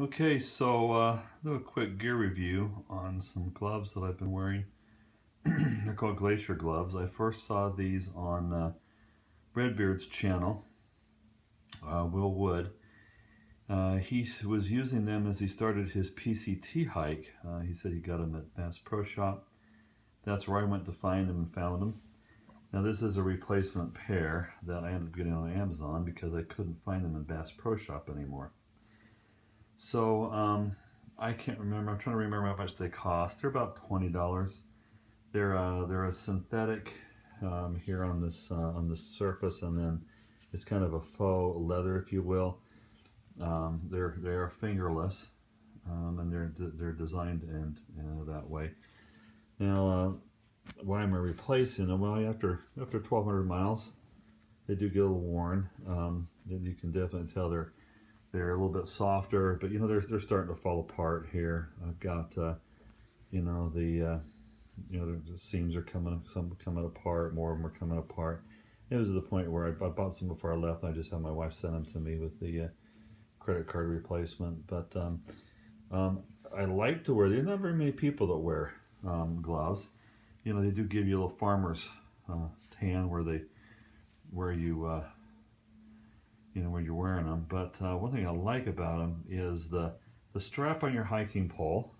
Okay, so do a quick gear review on some gloves that I've been wearing. They're called Glacier Gloves. I first saw these on Redbeard's channel, Will Wood. He was using them as he started his PCT hike. He said he got them at Bass Pro Shop. That's where I went to find them and found them. Now this is a replacement pair that I ended up getting on Amazon because I couldn't find them in Bass Pro Shop anymore. So I can't remember. I'm trying to remember how much they cost. They're about $20. They're a synthetic here on this surface, and then it's kind of a faux leather, if you will. They're fingerless, and they're designed and that way. Now, why am I replacing them? Well, after 1,200 miles, they do get a little worn. You can definitely tell they're a little bit softer, but they're starting to fall apart here. I've got the seams are coming apart. More of them are coming apart. It was to the point where I bought some before I left. I just had my wife send them to me with the credit card replacement. But I like to wear. There's not very many people that wear gloves. They do give you a little farmer's tan where you're wearing them. But one thing I like about them is the strap on your hiking pole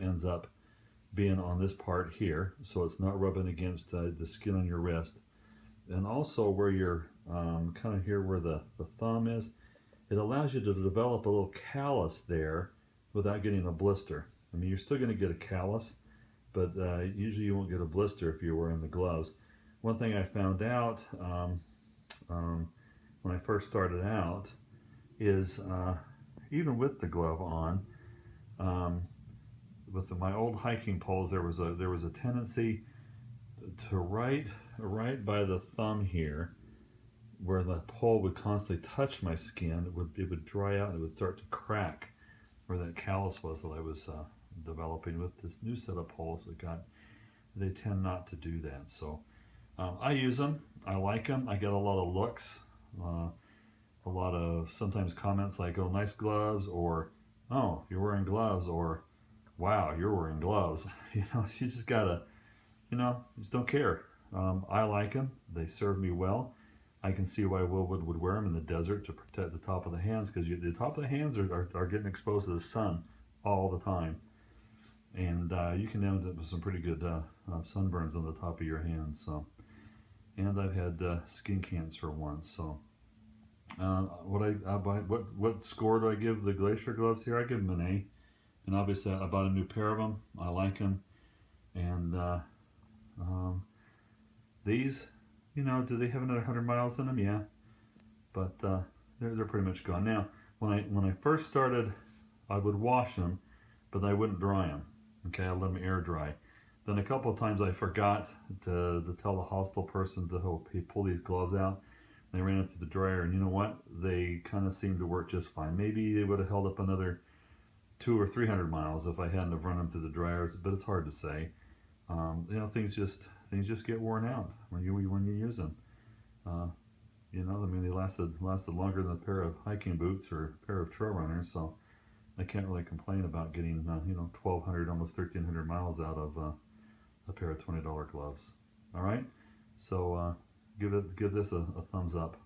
ends up being on this part here, so it's not rubbing against the skin on your wrist. And also where you're kind of here where the thumb is, it allows you to develop a little callus there without getting a blister. I mean, you're still going to get a callus, but usually you won't get a blister if you're wearing the gloves. One thing I found out when I first started out is even with the glove on, with my old hiking poles, there was a tendency to right by the thumb here, where the pole would constantly touch my skin. It would dry out and it would start to crack where that callus was that I was developing. With this new set of poles they tend not to do that. So I use them. I like them. I get a lot of looks. A lot of sometimes comments like, "Oh, nice gloves," or "Oh, you're wearing gloves," or "Wow, you're wearing gloves." You just gotta, just don't care. I like them. They serve me well. I can see why Will would wear them in the desert to protect the top of the hands, because the top of the hands are getting exposed to the sun all the time, and you can end up with some pretty good sunburns on the top of your hands. So, and I've had skin cancer once. So, what score do I give the Glacier Gloves here? I give them an A. And obviously I bought a new pair of them. I like them. And these, do they have another 100 miles in them? Yeah. But they're pretty much gone. Now, when I first started, I would wash them, but I wouldn't dry them. Okay, I let them air dry. Then a couple of times I forgot to tell the hostel person to pull these gloves out. They ran it through the dryer, and you know what? They kind of seemed to work just fine. Maybe they would have held up another 200 or 300 miles if I hadn't have run them through the dryers, but it's hard to say. Things just get worn out when you use them. I mean, they lasted longer than a pair of hiking boots or a pair of trail runners, so I can't really complain about getting 1,200, almost 1,300 miles out of a pair of $20 gloves. All right, so give this a thumbs up.